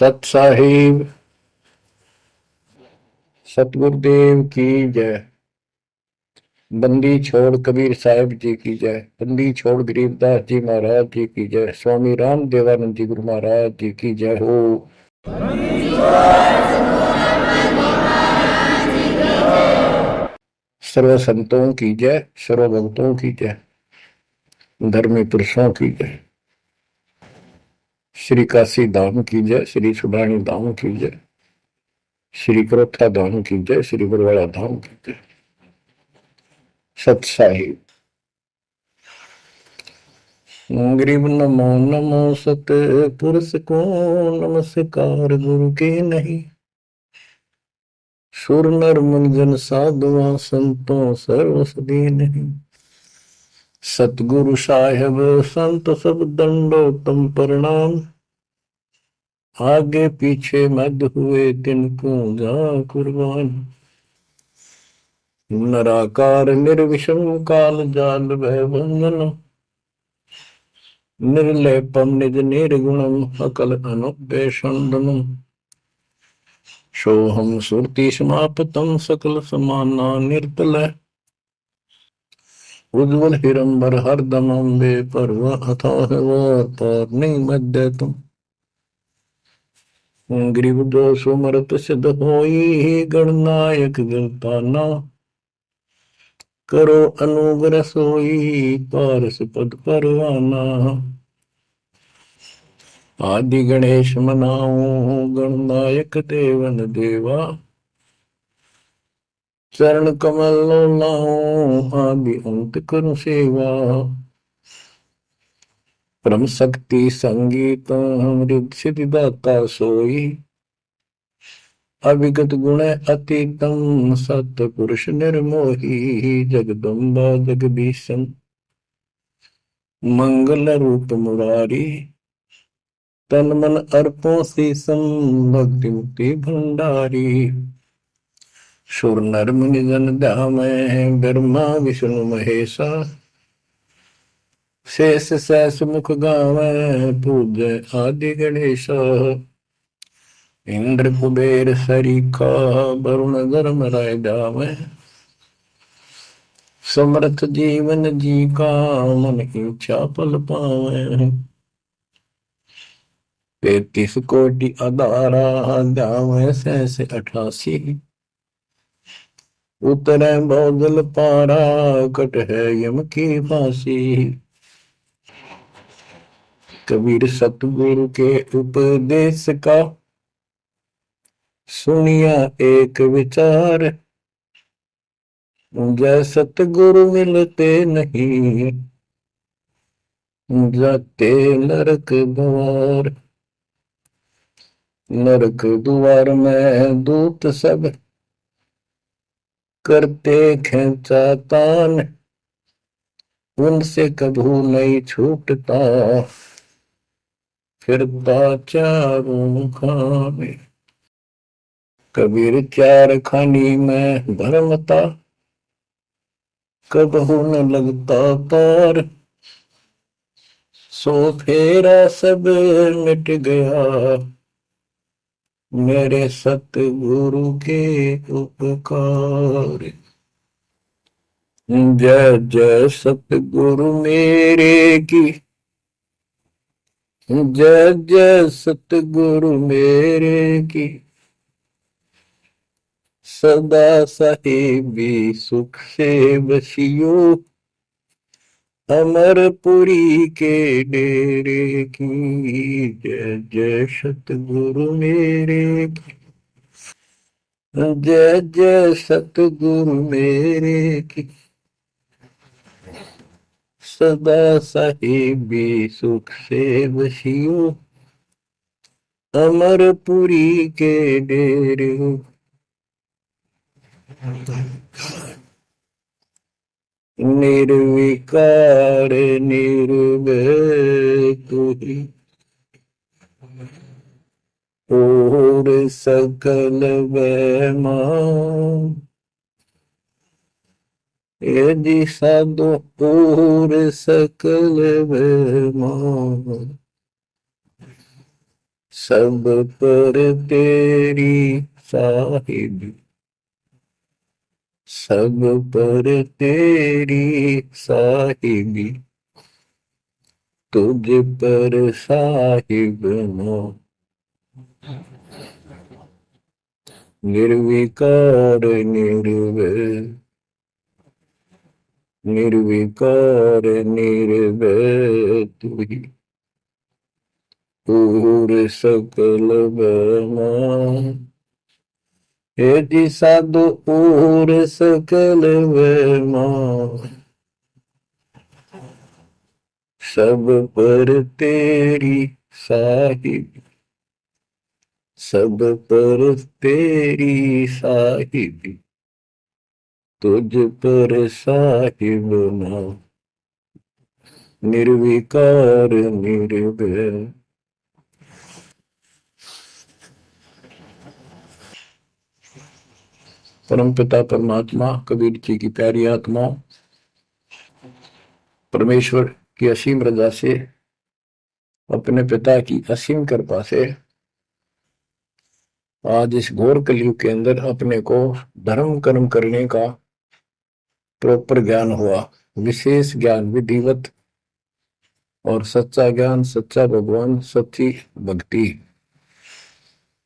सत साहिब सतगुरुदेव की जय। बंदी छोड़ कबीर साहिब जी की जय। बंदी छोड़ गरीबदास जी महाराज जी की जय। स्वामी राम देवानंद जी गुरु महाराज जी की जय हो। सर्व संतों की जय, सर्व भक्तों की जय, धर्मी पुरुषों की जय। श्री काशी धाम की जय, श्री सुडानी धाम की जय, श्री करोथा धाम की जय, श्री बरवाड़ा धाम की जय। सत साहिब गरीब नमो नमो सत पुरुष को नमस्कार गुरु के नहीं। सुर नर मुनिजन साधुआ संतों सर्वसदी नहीं। सतगुरु साहेब संत सब दंडोतम प्रणाम। आगे पीछे मद हुए तिनको जा कुर्बान। नराकार निर्विषम काल जाल भय बंधन। निर्लेपम निज निर्गुणम अकल अनुपेशंदनम। सोहम सुरति समापतम सकल समाना निर्तल। उज्ज्वल हिरंबर हरदम अम्बे पर्व अथाह वार पार नहीं मध्य तुम। ग्रीव दोष मरत सिद्ध होई गणनायक गणताना। करो अनुग्रह सोई पारस पद परवाना। आदि गणेश मनाऊं गणनायक देवन देवा। चरण कमल लाऊं आदि अंत करूं सेवा। परम शक्ति संगीत अमृत सिद्धिदाता सोई। अविगत गुण अतीतम सत्य पुरुष निर्मोही। जगदम्बा जगदीशन मंगल रूप मुरारी। तन मन अर्पों शीसम भक्ति मुक्ति भंडारी। सुर नर मुनि जन ध्यान ब्रह्मा विष्णु महेशा। शेष सहस मुख गावे पूज्य आदि गणेशा। इंद्र कुबेर सरीखा वरुण धर्म राय जावे। समर्थ जीवन जी का मन इच्छा फल पावे। 33 कोटि अदारा जावे सहस 88। उतरे बहुदल पारा कट है यम की फांसी। कबीर सतगुरु के उपदेश का सुनिया एक विचार। जय सतगुरु मिलते नहीं जाते नरक द्वार। नरक द्वार में दूत सब करते खेचा तान। उनसे कभू नहीं छूटता फिरता चारों खाने। कबीर चार खानी में भरमता कबहू न लगता पार। सो फेरा सब मिट गया मेरे सतगुरु के उपकार। जय जय सतगुरु मेरे की। जय जय सतगुरु मेरे की। सदा साहिबी सुख से बसियो। अमरपुरी के डेरे की। जय जय सतगुरु मेरे की। जय जय सतगुरु मेरे की। सदा साहिबी सुख से बसियो। अमरपुरी के डेरे। निर्विकार निर्भय तू ही। और सकल वैमान। यदि साधु और सकल वैमान। सब पर तेरी साहिबी, सब पर तेरी साहिबी, तुझ पर साहिब नो, निर्विकार निर्भय, निर्विकार निर्भय तू ही, पूर सकल बना, हे जी साधु पूर सकल बना, सब पर तेरी साहिब, सब पर तेरी साहिबी, तुझ पर साहिब ना, निर्विकार निर्भय। परम पिता परमात्मा कबीर जी की प्यारी आत्मा परमेश्वर की असीम रजा से, अपने पिता की असीम कृपा से आज इस घोर कलयुग के अंदर अपने को धर्म कर्म करने का प्रॉपर ज्ञान हुआ, विशेष ज्ञान विधिवत, और सच्चा ज्ञान, सच्चा भगवान, सच्ची भक्ति,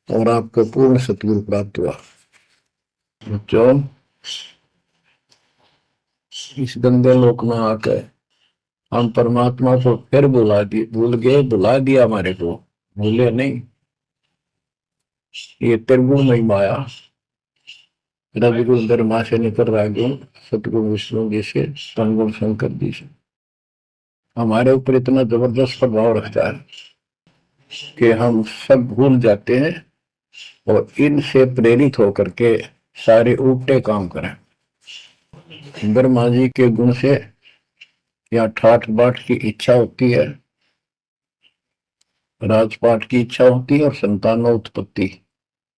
और आपको पूर्ण सतगुरु प्राप्त हुआ। जो इस गंदे लोक में आकर हम परमात्मा को फिर भूल गए, भुला दिया हमारे को, भूले नहीं। ये त्रिगुण में माया, रविगुण धर्मा से निकल रहा गुण, सतगुण विष्णु जी से, तनगुण शंकर जी से हमारे ऊपर इतना जबरदस्त प्रभाव रखता है कि हम सब भूल जाते हैं और इनसे प्रेरित होकर के सारे उल्टे काम करें। ब्रह्मा जी के गुण से या ठाठ बाट की इच्छा होती है, राजपाट की इच्छा होती है, और संतानोत्पत्ति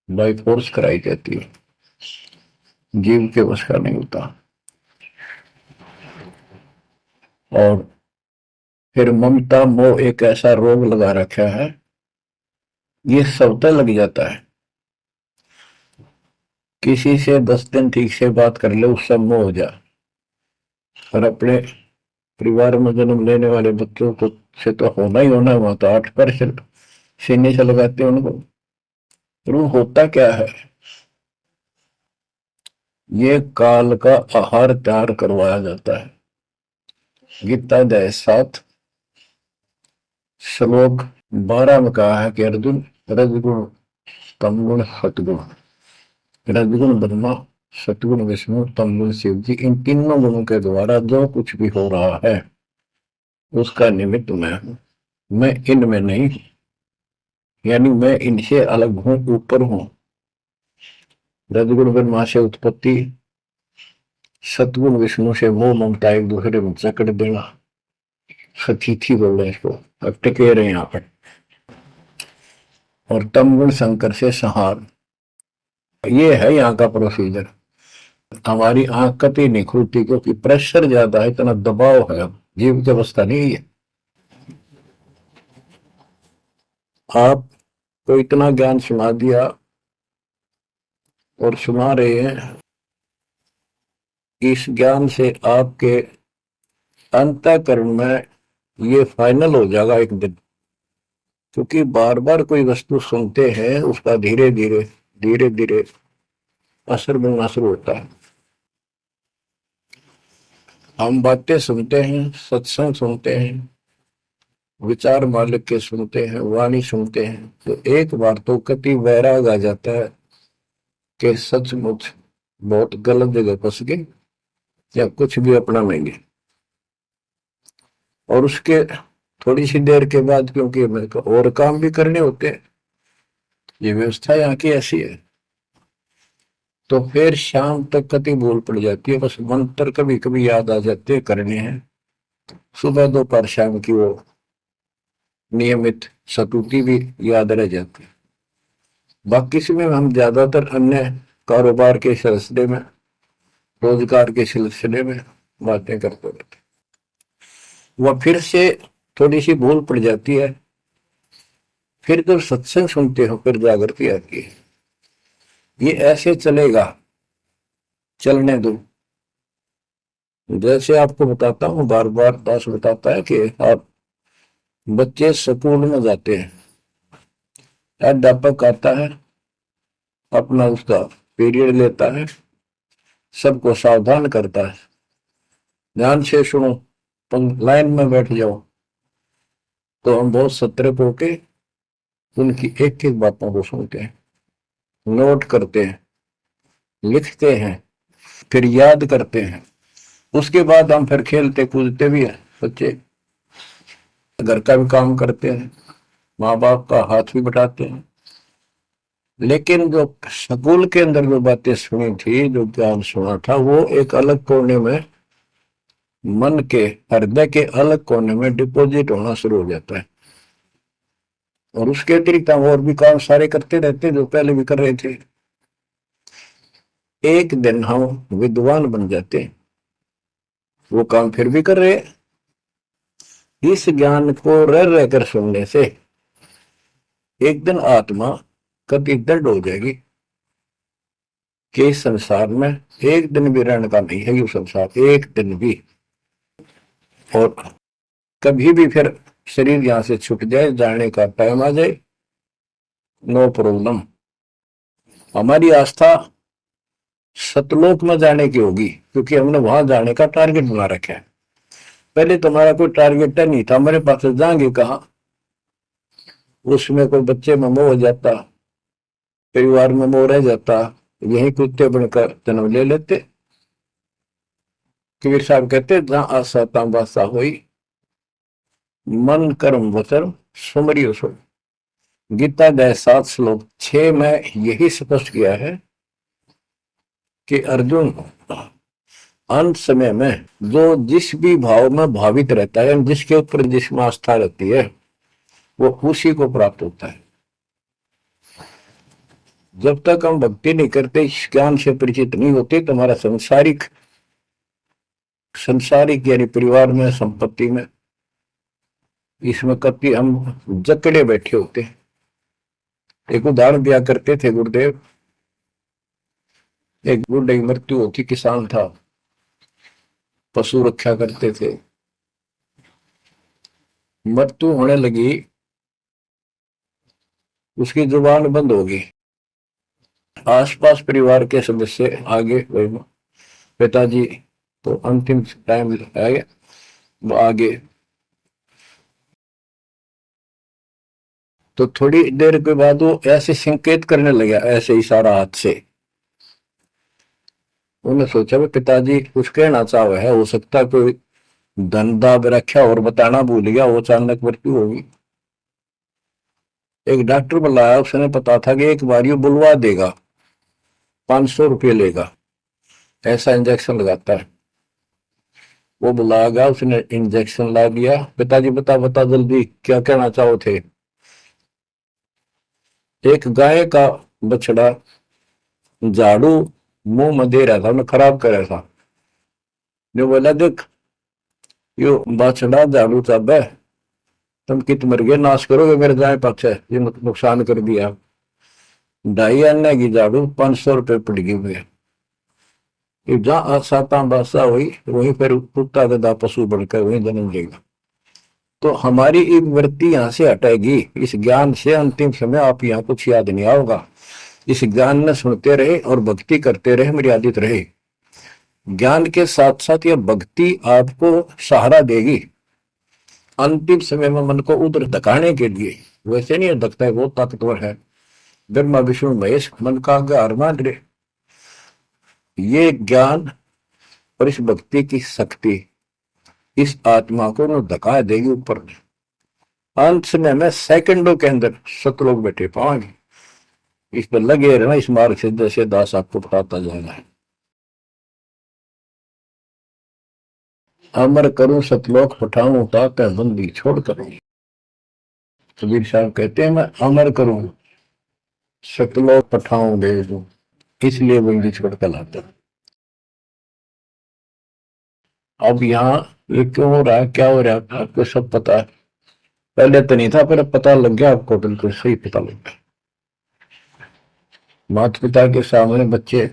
बाई फोर्स कराई जाती है, जीव के वश का नहीं होता। और फिर ममता मोह एक ऐसा रोग लगा रखा है, ये सबसे लग जाता है। किसी से 10 दिन ठीक से बात कर ले, उससे मोह हो जा, और अपने परिवार में जन्म लेने वाले बच्चों को से तो होना ही होना, वहां तो 8% सीने से लगाते हैं उनको। तो होता क्या है, ये काल का आहार तैयार करवाया जाता है। गीता अध्याय 7 श्लोक 12 में कहा है कि अर्जुन, रजगुण तमगुण सतगुण, रजगुण ब्रह्मा, सतगुण विष्णु, तमगुण शिव जी, इन तीनों गुणों के द्वारा जो कुछ भी हो रहा है उसका निमित्त मैं हूं, मैं इनमें नहीं, यानी मैं इनसे अलग हूं, ऊपर हूं। रजगुण ब्रह्मा से उत्पत्ति, सतगुण विष्णु से मोह ममता एक दूसरे में जकड़ देना, सतीथी बोल रहे हैं इसको, अब टिके रहे यहाँ पर, और तमगुण शंकर से संहार। ये है यहाँ का प्रोसीजर। हमारी आंख कभी नहीं खुलती क्योंकि प्रेशर ज्यादा है, इतना दबाव है, जीव की अवस्था नहीं है। आपको इतना ज्ञान सुना दिया और सुना रहे हैं, इस ज्ञान से आपके अंतःकरण में ये फाइनल हो जाएगा एक दिन, क्योंकि बार बार कोई वस्तु सुनते हैं उसका धीरे धीरे धीरे धीरे असर बनना शुरू होता है। हम बातें सुनते हैं, सत्संग सुनते हैं, विचार मालिक के सुनते हैं, वाणी सुनते हैं, तो एक बार तो कति वैराग आ जाता है कि सचमुच बहुत गलत जगह फंस गए या कुछ भी अपना लेंगे। और उसके थोड़ी सी देर के बाद, क्योंकि मेरे को और काम भी करने होते हैं, ये व्यवस्था यहाँ की ऐसी है, तो फिर शाम तक कति भूल पड़ जाती है, बस मंत्र कभी कभी याद आ जाते हैं करने हैं। सुबह दोपहर शाम की वो नियमित सतुति भी याद रह जाती है। बाकी समय हम ज्यादातर अन्य कारोबार के सिलसिले में, रोजगार के सिलसिले में बातें करते रहते। वह फिर से थोड़ी सी भूल पड़ जाती है फिर जब सत्संग सुनते हो फिर जागृति आती है। ये ऐसे चलेगा, चलने दो। जैसे आपको बताता हूँ, बार बार दास बताता है कि आप बच्चे स्कूल में जाते हैं, अध्यापक आता है, अपना उसका पीरियड लेता है, सबको सावधान करता है, ध्यान से सुनो, लाइन में बैठ जाओ। तो हम बहुत सतर्क होके उनकी एक एक बातों को सुनते हैं, नोट करते हैं, लिखते हैं, फिर याद करते हैं। उसके बाद हम फिर खेलते कूदते भी हैं, बच्चे घर का भी काम करते हैं, माँ बाप का हाथ भी बटाते हैं। लेकिन जो स्कूल के अंदर जो बातें सुनी थी, जो ज्ञान सुना था, वो एक अलग कोने में, मन के हृदय के अलग कोने में डिपॉजिट होना शुरू हो जाता है। और उसके अतिरिक्त हम और भी काम सारे करते रहते हैं जो पहले भी कर रहे थे। एक दिन हम विद्वान बन जाते हैं, वो काम फिर भी कर रहे हैं। इस ज्ञान को रह रहकर सुनने से एक दिन आत्मा कभी दृढ़ हो जाएगी कि इस संसार में एक दिन भी रहने का नहीं है, ये संसार एक दिन भी। और कभी भी फिर शरीर यहां से छूट जाए, जाने का टाइम आ जाए, नो प्रॉब्लम। हमारी आस्था सतलोक में जाने की होगी, क्योंकि हमने वहां जाने का टारगेट बना रखा है। पहले तुम्हारा कोई टारगेट नहीं था, हमारे पास जाएंगे कहा। उसमें कोई बच्चे में मोह हो जाता, परिवार में मोह रह जाता, यही कुत्ते बनकर जन्म ले लेते। कबीर साहब कहते, जहां आशा तहां बासा हुई, मन कर्म वचन सुमरियो सो। गीता अध्याय 7 श्लोक 6 में यही स्पष्ट किया है कि अर्जुन अंत समय में जो जिस भी भाव में भावित रहता है, जिसके ऊपर जिसमें आस्था रहती है, वो उसी को प्राप्त होता है। जब तक हम भक्ति नहीं करते, इस ज्ञान से परिचित नहीं होते, तो हमारा संसारिक यानी परिवार में, संपत्ति में, इसमें कभी हम जकड़े बैठे होते। एक उदाहरण दिया करते थे गुरुदेव। एक बूढ़े की मृत्यु होती, किसान था, पशु रक्षा करते थे, मृत्यु होने लगी, उसकी जुबान बंद हो गई। आसपास परिवार के सदस्य आगे, पिताजी तो अंतिम टाइम आ गया, वो आगे। तो थोड़ी देर के बाद वो ऐसे संकेत करने लगा, ऐसे इशारा हाथ से। उन्होंने सोचा भी पिताजी कुछ कहना चाह रहे हैं, हो सकता है कोई धंधा रखा और बताना भूल गया, वो अचानक मृत्यु होगी। एक डॉक्टर बुलाया, उसने पता था कि एक बार ये बुलवा देगा, 500 रुपये लेगा, ऐसा इंजेक्शन लगाता है। वो बुला गया, उसने इंजेक्शन ला दिया। पिताजी बता बता जल्दी क्या कहना चाहो थे। एक गाय का बछड़ा झाड़ू मुंह में दे रहा था, उन्हें खराब कर रहा था। जो बोला, देख यो बछड़ा झाड़ू चाबे, तुम कित मर गए, नाश करोगे मेरे गाय पक्ष है, ये नुकसान कर दिया। 2.5 आने की झाड़ू 500 रुपये पड़ गई हुए। जहां साता बादशाह हुई, वहीं फिर कुत्ता गधा पशु बनकर वहीं जन्म लेगा। तो हमारी एक वृत्ति यहां से हटेगी इस ज्ञान से। अंतिम समय आप यहाँ कुछ याद नहीं आओगा, इस ज्ञान में सुनते रहे और भक्ति करते रहे, मर्यादित रहे। ज्ञान के साथ साथ यह भक्ति आपको सहारा देगी अंतिम समय में मन को उधर धकाने के लिए। वैसे नहीं धकता है, बहुत ताकतवर है, ब्रह्मा विष्णु महेश मन का हार मान रहे। ये ज्ञान और इस भक्ति की शक्ति इस आत्मा को न धका देगी ऊपर। अंत समय में सेकंडों के अंदर सतलोक बैठे पाएंगे। इस पर लगे रहना, इस मार्ग से जैसे दास आपको बताता जाएगा। अमर करूं सतलोक पठाऊं, ताकि बंदी छोड़ कर। कबीर साहब कहते हैं, मैं अमर करूं सतलोक पठाऊं दे दूं, इसलिए बंदी छोड़ कर लाता। अब यहाँ ये क्यों हो रहा है, क्या हो रहा है, आपको सब पता है। पहले तो नहीं था, पर अब पता लग गया आपको, बिल्कुल सही पता लग गया। माता पिता के सामने बच्चे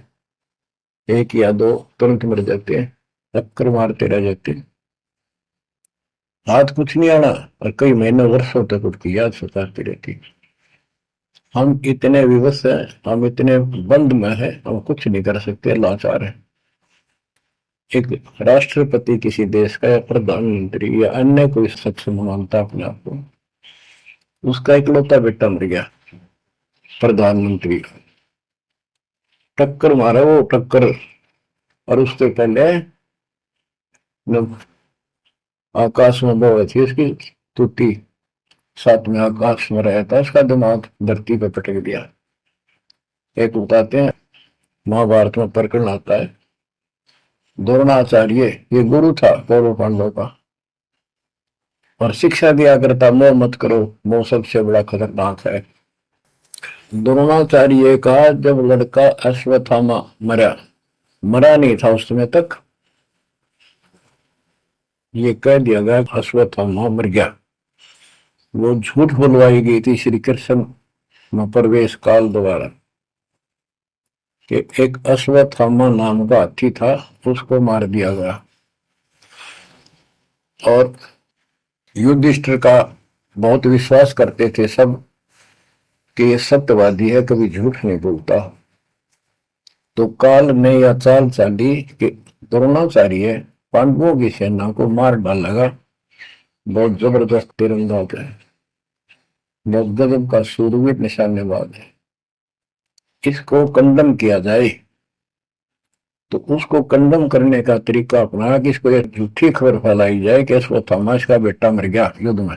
एक या दो तुरंत मर जाते हैं, चक्कर मारते रह जाते हैं, हाथ कुछ नहीं आना, और कई महीने वर्षों तक उसकी याद सताती रहती। हम इतने विवश हैं, हम इतने बंद में हैं, हम कुछ नहीं कर सकते, लाचार है। एक राष्ट्रपति किसी देश का या प्रधानमंत्री या अन्य कोई सक्षम मानता अपने आप को, उसका इकलौता बेटा मर गया, प्रधानमंत्री का, टक्कर मारा वो टक्कर, और उससे पहले जब आकाश में वो थी उसकी तुती, साथ में आकाश में रहा था, उसका दिमाग धरती पे पटक दिया। एक बताते हैं, महाभारत में प्रकरण आता है, द्रोणाचार्य ये गुरु था कौरव पांडवों का, और शिक्षा दिया करता, मोह मत करो, मोह सबसे बड़ा खतरनाक है। द्रोणाचार्य का जब लड़का अश्वत्थामा मरा, मरा नहीं था उस समय तक, ये कह दिया गया अश्वत्थामा मर गया। वो झूठ बुलवाई गई थी श्री कृष्ण में प्रवेश काल द्वारा कि एक अश्वत्थामा नाम का हाथी था, उसको मार दिया गया। और युधिष्ठिर का बहुत विश्वास करते थे सब कि ये सत्यवादी है, कभी झूठ नहीं बोलता। तो काल ने यह चाल चाली कि द्रोणाचार्य पांडवों की सेना को मार डालेगा, बहुत जबरदस्त तीरंदाज है, बहुत गजब का शूरवीर निशानेबाज है, इसको कंडम किया जाए। तो उसको कंडम करने का तरीका अपनाया कि इसको एक झूठी खबर फैलाई जाए कि अश्वत्थामा का बेटा मर गया युद्ध में,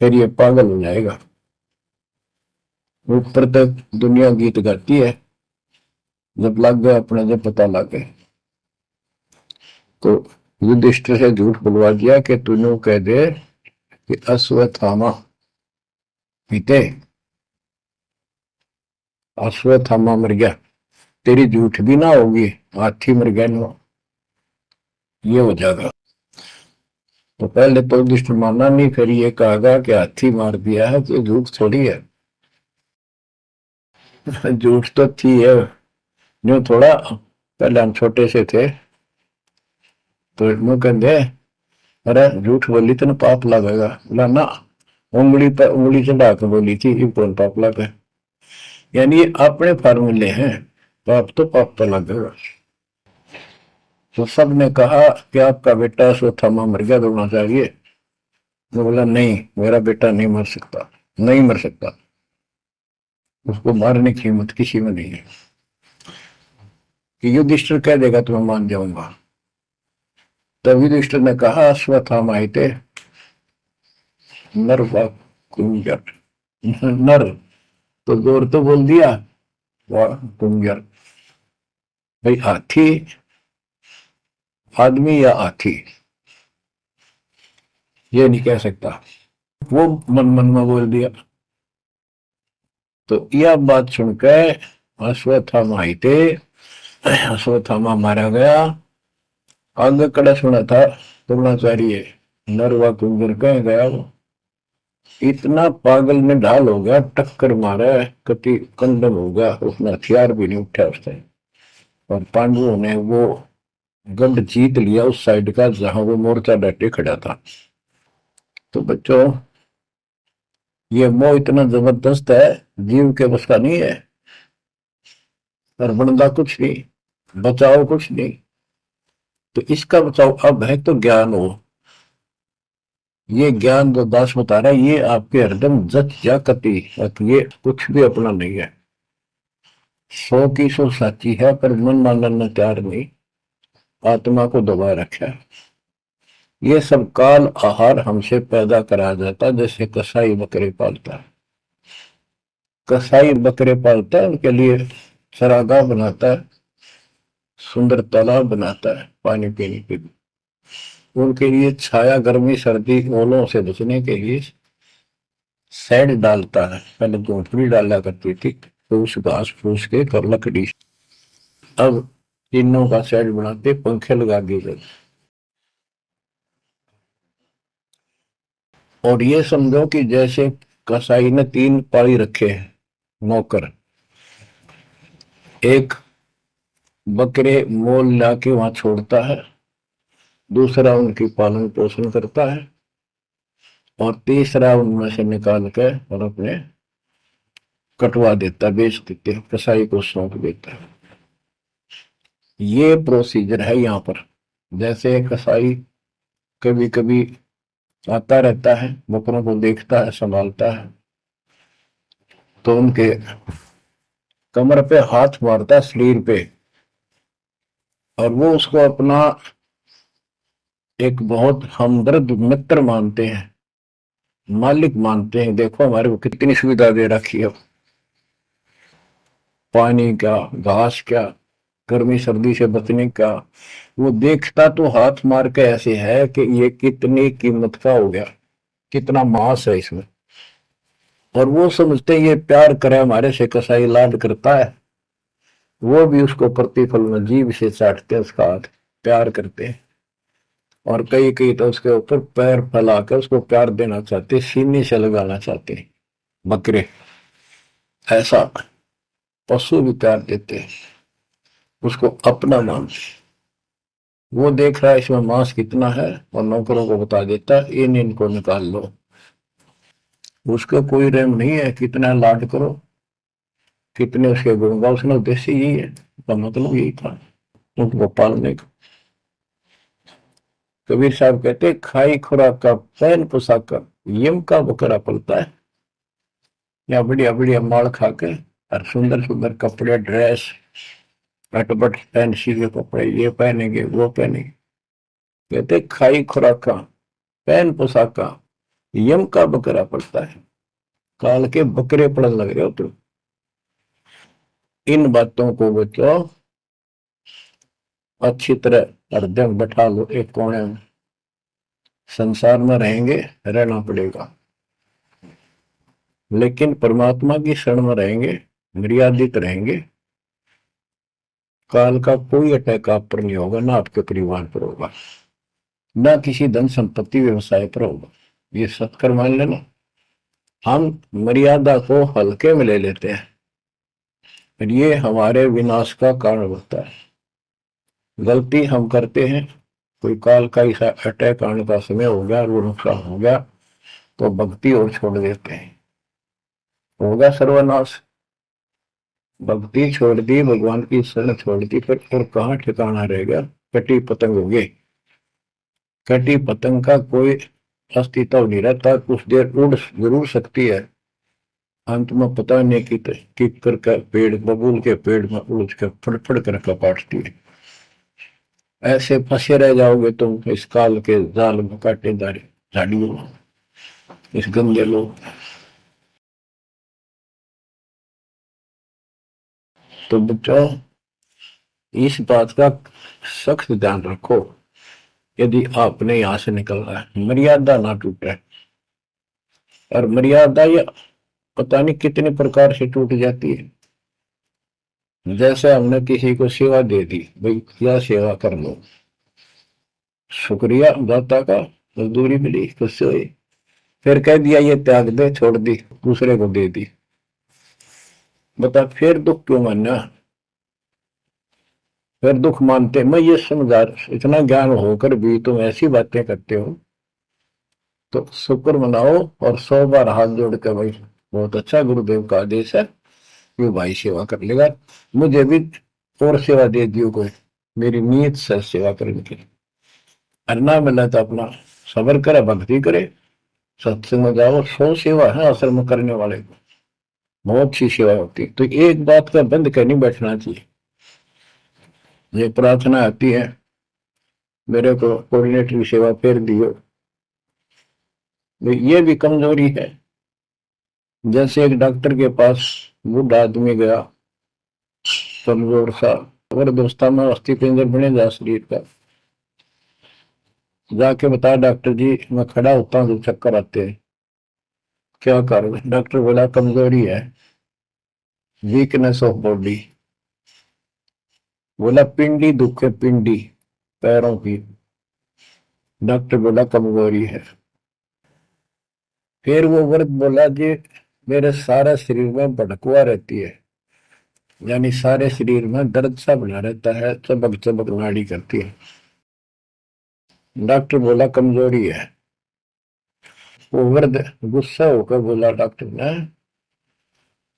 फिर ये पागल हो जाएगा। ऊपर तक दुनिया गीत गाती है, जब लग गए अपने, जब पता लग गए तो युधिष्ठिर से झूठ बुलवा दिया कि तूने कह दे कि अश्वत्थामा पीते, अश्वत्थामा मर गया, तेरी झूठ भी ना होगी, हाथी मर गया ना, ये हो जाएगा। तो पहले तो युधिष्ठिर माना नहीं, फिर ये कहा कि हाथी मार दिया है, तो झूठ थोड़ी है। झूठ तो थी है, जो थोड़ा पहले हम छोटे से थे तो मैं कहते, अरे झूठ बोली तो पाप लगेगा, बोला ना, उंगली पर उंगली चढ़ा के बोली थी, ये कौन पाप लगा। यानी ये अपने फार्मूले हैं, पाप तो पाप तो लगेगा। तो सब ने कहा कि आपका बेटा अश्वत्थामा मर गया, दौड़ना चाहिए। तो बोला नहीं, मेरा बेटा नहीं मर सकता, नहीं मर सकता, उसको मारने की हिम्मत किसी में नहीं है। कि युधिष्ठिर कह देगा तो मैं मान जाऊंगा। तब युधिष्ठिर ने कहा अश्वत्थामा थे नर व कुंजर, नर तो जोर तो बोल दिया, वाह कुंजर, भाई हाथी आदमी या हाथी ये नहीं कह सकता, वो मन मन में बोल दिया। तो यह बात सुनकर अश्वत्थामा थे, अश्वत्थामा मारा गया। आगे कड़ा सुना था द्रोणाचार्य, नर व कुंजर कह गया वो, इतना पागल में ढाल हो गया, टक्कर मारा, कति कंडम हो गया, उसने हथियार भी नहीं उठा उसने। और पांडवों ने वो गढ़ जीत लिया उस साइड का जहां वो मोर्चा डटे खड़ा था। तो बच्चों, ये मोह इतना जबरदस्त है, जीव के बस का नहीं है, और बनता कुछ नहीं, बचाओ कुछ नहीं। तो इसका बचाओ अब है तो ज्ञान हो, ये ज्ञान जो दास बता रहा है, ये आपके हरदम जच या कति, ये कुछ भी अपना नहीं है, 100 की 100 साची है, पर मन मानने तैयार नहीं, आत्मा को दबा रखा है। ये सब काल आहार हमसे पैदा कराया जाता है, जैसे कसाई बकरे पालता है, कसाई बकरे पालता है, उनके लिए चरागाह बनाता है, सुंदर तालाब बनाता है पानी पीने के लिए, उनके लिए छाया, गर्मी, सर्दी, ओलों से बचने के लिए शेड डालता है। पहले झोंपड़ी डाला करती थी, तो उस घास फूस के कर लकड़ी, अब तीनों का शेड बनाते, पंखे लगा दिए गए। और ये समझो कि जैसे कसाई ने 3 पाली रखे हैं नौकर, एक बकरे मोल लाके वहां छोड़ता है, दूसरा उनकी पालन पोषण करता है, और तीसरा उनमें से निकाल के और अपने कटवा देता, बेच देते हैं, कसाई को सौंप देता है। ये प्रोसीजर है यहाँ पर। जैसे कसाई कभी कभी आता रहता है, बकरों को देखता है, संभालता है, तो उनके कमर पे हाथ मारता है, शरीर पे, और वो उसको अपना एक बहुत हमदर्द मित्र मानते हैं, मालिक मानते हैं। देखो हमारे को कितनी सुविधा दे रखी है, पानी का, घास क्या, गर्मी सर्दी से बचने का। वो देखता तो हाथ मार के ऐसे है कि ये कितनी कीमत का हो गया, कितना मांस है इसमें। और वो समझते ये प्यार करे हमारे से, कसाई लाड करता है, वो भी उसको प्रतिफल में जीभ से चाटते हैं, उसका हाथ प्यार करते हैं, और कई कई तो उसके ऊपर पैर फैलाकर उसको प्यार देना चाहते, सीने से लगाना चाहते हैं। बकरे ऐसा पशु भी प्यार देते हैं, उसको अपना मांस। वो देख रहा है इसमें मांस कितना है, और नौकरों को बता देता है इनको निकाल लो। उसका कोई रहम नहीं है, कितना लाड करो, कितने उसके गुण गाओ। उसका उद्देश्य यही है, उसका मतलब यही था उनको पालने का। कबीर साहब कहते खाई खुराक का पहन पोशाक का यम का बकरा पलता है। या बढ़िया बढ़िया माल खा के और सुंदर सुंदर कपड़े, ड्रेस, अटपट फैंसी के कपड़े, ये पहनेंगे वो पहनेंगे। कहते खाई खुराक का पहन पोशाक का यम का बकरा पड़ता है। काल के बकरे पड़न लग रहे हो तुम। इन बातों को बच्चों अच्छी तरह हृदय में बैठा लो एक कोने में। संसार में रहेंगे, रहना पड़ेगा, लेकिन परमात्मा की शरण में रहेंगे, मर्यादित रहेंगे। काल का कोई अटैक आप पर नहीं होगा, ना आपके परिवार पर होगा, ना किसी धन संपत्ति व्यवसाय पर होगा। ये सत्कर मान लेना। हम मर्यादा को हल्के में ले लेते हैं, और ये हमारे विनाश का कारण होता है। गलती हम करते हैं, कोई काल का ऐसा अटैक आने का समय हो गया, वो नुकसान हो गया, तो भक्ति और छोड़ देते हैं, होगा सर्वनाश। भक्ति छोड़ दी, भगवान की शरण छोड़ दी, फिर और कहाँ ठिकाना रहेगा। कटी पतंग हो गई। कटी पतंग का कोई अस्तित्व नहीं रहता, कुछ देर उड़ जरूर सकती है, अंत में पता नहीं कि करके पेड़, बबूल के पेड़ में उड़ के फड़फड़ कर कपाटती है। ऐसे फंसे रह जाओगे तुम इस काल के जाल में, कांटेदार झाड़ियों, इस गंदे लोग। तो बच्चों इस बात का सख्त ध्यान रखो, यदि आपने यहां से निकलना है, मर्यादा ना टूटे। और मर्यादा ये पता नहीं कितने प्रकार से टूट जाती है। जैसे हमने किसी को सेवा दे दी, भाई क्या सेवा कर लो, शुक्रिया दाता का, मजदूरी मिली, खुश हुई, फिर कह दिया ये त्याग दे, छोड़ दी, दूसरे को दे दी। बता फिर दुख क्यों मानना, फिर दुख मानते। मैं ये समझा, इतना ज्ञान होकर भी तुम ऐसी बातें करते हो, तो शुक्र मनाओ और 100 बार हाथ जोड़ के भाई बहुत अच्छा, गुरुदेव का आदेश है, ये भाई सेवा कर लेगा, मुझे भी और सेवा दे दियो कोई, मेरी नीयत से सेवा करने की। अन्ना मिला तो अपना सबर करे, भक्ति करे, सत्संग में जाओ। 100 सेवा है असल में करने वाले को, बहुत सी सेवा होती है। तो एक बात का बंद कर नहीं बैठना चाहिए। ये प्रार्थना आती है, मेरे को कोऑर्डिनेटर की सेवा फिर दियो, ये भी कमजोरी है। जैसे एक डॉक्टर के पास बूढ़ा आदमी गया, कमजोर सा, अगर दोस्ता में अस्थि पिंजर बने जा शरीर का, जाके बताया डॉक्टर जी मैं खड़ा होता हूँ तो चक्कर आते हैं, क्या करूं। डॉक्टर बोला कमजोरी है, वीकनेस ऑफ बॉडी। बोला पिंडी दुख है, पिंडी पैरों की। डॉक्टर बोला कमजोरी है। फिर वो व्रत बोला जी, मेरे सारे शरीर में भड़कुआ रहती है, यानी सारे शरीर में दर्द सा बना रहता है, चबक चबक नाड़ी करती है। डॉक्टर बोला कमजोरी है। वो वृद्ध गुस्सा होकर बोला डॉक्टर ने,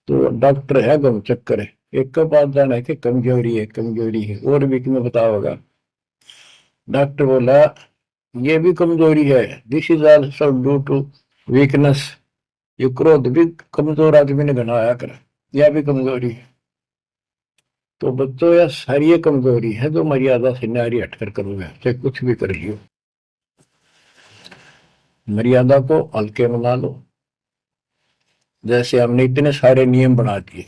तो डॉक्टर है गम चक्कर है, एक का बात जाना है कि कमजोरी है, कमजोरी है, और भी तुम्हें बताओगा। डॉक्टर बोला ये भी कमजोरी है, this is also due to weakness, ये क्रोध भी कमजोर आदमी ने घनाया कर, यह भी कमजोरी है। तो बच्चों यह सारी कमजोरी है जो मर्यादा से नारी हटकर करोगे, चाहे कुछ भी कर लियो। मर्यादा को हल्के मना लो। जैसे हमने इतने सारे नियम बना दिए,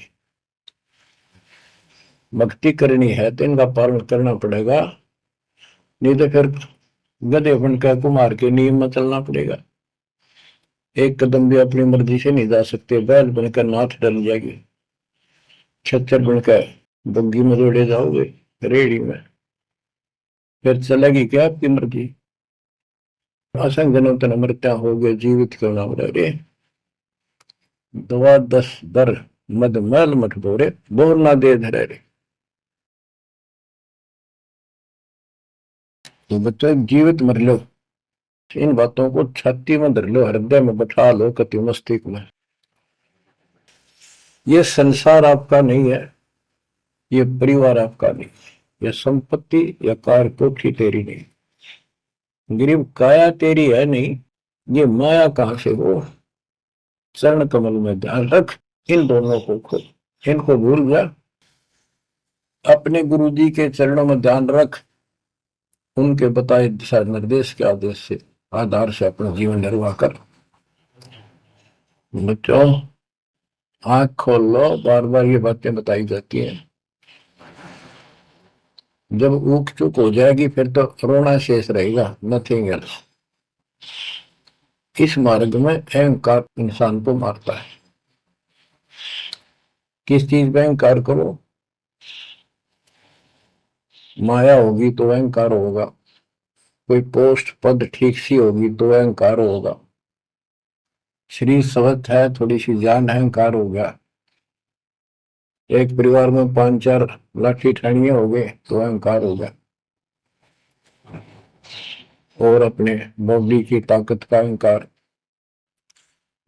भक्ति करनी है तो इनका पालन करना पड़ेगा, नहीं तो फिर गधे बनकर कुमार के नियम में चलना पड़ेगा। एक कदम भी अपनी मर्जी से नहीं जा सकते, बैल बनकर नाथ डल जाएगी, छच्चर बनकर बग्गी में जोड़े जाओगे रेड़ी में, फिर चलेगी क्या आपकी मर्जी। असंग जनों तन मृत्या हो गए, जीवित क्यों ना रे, दवा दस दर मद मैल मठ बोरे, बोर ना दे धरे रे। तो बच्चों जीवित मर लो, इन बातों को छाती में धर लो, हृदय में बैठा लो, कति मस्तिष्क में। ये संसार आपका नहीं है, ये परिवार आपका नहीं, ये संपत्ति या कार कोठी तेरी नहीं, गरीब काया तेरी है नहीं, ये माया कहां से हो। चरण कमल में ध्यान रख, इन दोनों को खो, इनको भूल जा, अपने गुरु जी के चरणों में ध्यान रख, उनके बताए दिशा निर्देश के आदेश से आधार से अपना जीवन निर्वाह कर। बच्चों आंख खोल लो, बार बार ये बातें बताई जाती हैं। जब ऊक चुक हो जाएगी फिर तो रोना शेष रहेगा, नथिंग एल्स। इस मार्ग में अहंकार इंसान को मारता है। किस चीज में अहंकार करो, माया होगी तो अहंकार होगा, कोई पोस्ट पद ठीक सी होगी तो अहंकार होगा, शरीर स्वस्थ है, थोड़ी सी जान, अहंकार हो गया, एक परिवार में 5-4 लाठी ठाणियां हो गए तो अहंकार हो गया, और अपने बॉडी की ताकत का अहंकार,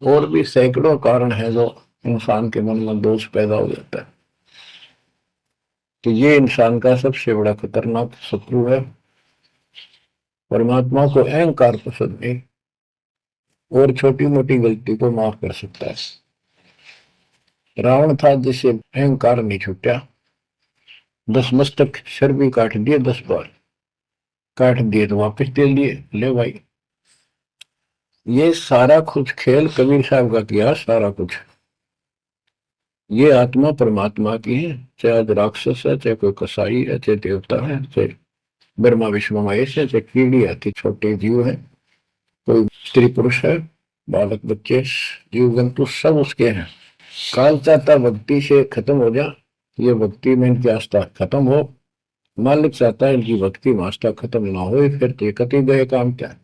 और भी सैकड़ों कारण है जो इंसान के मन में दोष पैदा हो जाता है। तो ये इंसान का सबसे बड़ा खतरनाक शत्रु है। परमात्मा को अहंकार पसंद नहीं, और छोटी मोटी गलती को माफ कर सकता है। रावण था जिसे अहंकार नहीं छूटा, 10 मस्तक सर भी काट दिए, 10 बार काट दिए तो वापस दे लिए, ले भाई। ये सारा कुछ खेल कबीर साहब का किया, सारा कुछ। ये आत्मा परमात्मा की है, चाहे आज राक्षस है, चाहे कोई कसाई है, चाहे देवता है, चाहे ब्रह्मा विष्णु महेश है, चाहे कीड़ी आती छोटे जीव है, कोई स्त्री पुरुष है, बालक बच्चे जीव जंतु सब उसके हैं। काल चाहता भक्ति से खत्म हो जा, ये भक्ति में इनकी आस्था खत्म हो, मालिक चाहता है इनकी भक्ति में आस्था खत्म ना हो, फिर तो कति गए काम क्या।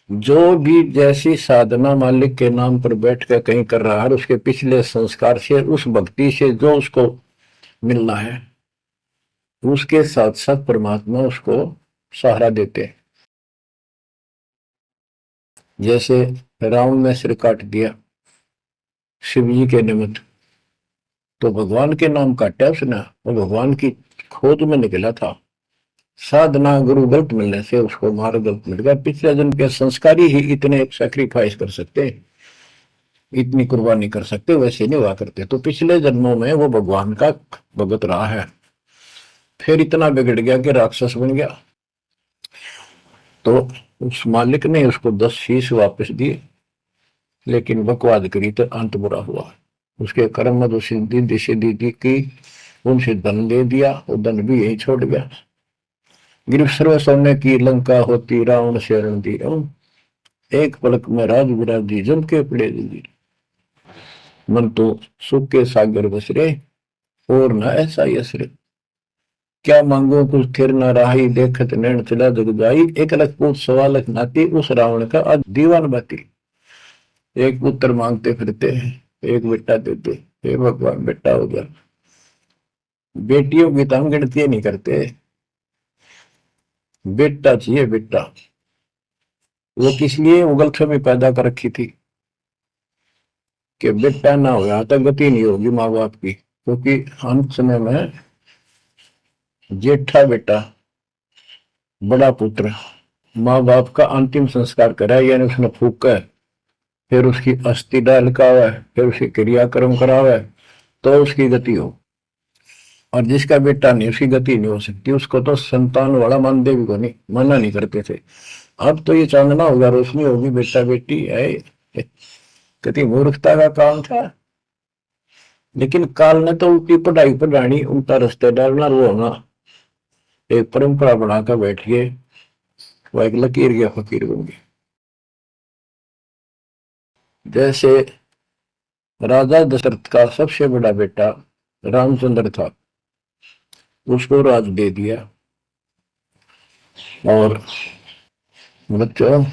जो भी जैसी साधना मालिक के नाम पर बैठ कर कहीं कर रहा है, उसके पिछले संस्कार से, उस भक्ति से जो उसको मिलना है, उसके साथ साथ परमात्मा उसको सहारा देते हैं। जैसे रावण ने सिर काट दिया शिव जी के निमित्त, तो भगवान के नाम काटा उसने, वो भगवान की खोज में निकला था। साधना गुरु गलत मिलने से उसको मार्ग गलत मिल गया। पिछले जन्म के संस्कारी ही इतने सैक्रिफाइस कर सकते, इतनी कुर्बानी कर सकते, वैसे नहीं हुआ करते। तो पिछले जन्मों में वो भगवान का भगत रहा है, फिर इतना बिगड़ गया कि राक्षस बन गया। तो उस मालिक ने उसको 10 शीश वापस दिए, लेकिन बकवाद करी तो अंत बुरा हुआ। उसके कर्म में जो सिद्धि सिद्धि की, उनसे धन दे दिया, वो धन भी यही छोड़ गया। गिरफ्त सर्व सोने की लंका होती, रावण से रण दी, एक पलक में राज विराजी, जम के पड़े दी, मन तो सुख के सागर बसरे, और न ऐसा यसरे। क्या मांगो कुछ थिर न राही, देखत नैन चला जग जाई। एक लख पूत सवा लख नाती, उस रावण का आज दीवान बाती। एक पुत्र मांगते फिरते हैं, एक बेटा देते, हे भगवान बेटा हो गया। बेटियों की तो हम गिनती नहीं करते, बेटा चाहिए बेटा। वो किस लिए वो गलतफहमी पैदा कर रखी थी कि बेटा ना हो तो गति नहीं होगी माँ बाप की, क्योंकि अंत समय में जेठा बेटा, बड़ा पुत्र माँ बाप का अंतिम संस्कार करा, यानी उसने फूका है, फिर उसकी अस्थि डाल का है, फिर उसकी क्रियाक्रम करावे, तो उसकी गति हो। और जिसका बेटा नहीं, उसकी गति नहीं हो सकती। उसको तो संतान वाला मानते भी को नहीं, मना नहीं करते थे। अब तो ये चांदना होगा, रोशनी होगी, बेटा बेटी है। कितनी मूर्खता का काम था। लेकिन काल ने तो उल्टी पढ़ाई पढ़ानी, उल्टा रास्ते डालना, वो होना एक परंपरा बनाकर बैठ गए। वो एक लकीर के फकीर बन गए। जैसे राजा दशरथ का सबसे बड़ा बेटा रामचंद्र था, उसको राज दे दिया। और बच्चों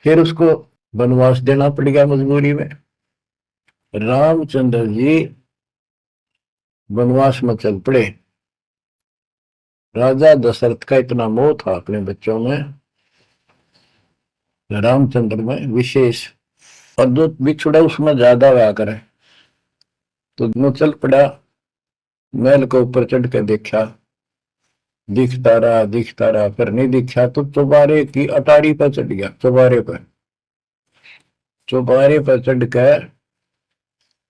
फिर उसको वनवास देना पड़ गया मजबूरी में। रामचंद्र जी वनवास में चल पड़े। राजा दशरथ का इतना मोह था अपने बच्चों में, रामचंद्र में विशेष, और जो बिछुड़ा उसमें ज्यादा व्याह करे। तो वो चल पड़ा, महल के ऊपर चढ़ के देखा, दिखता रहा, फिर नहीं दिखा तो चौबारे की अटारी पर चढ़ गया। चौबारे पर चढ़ कर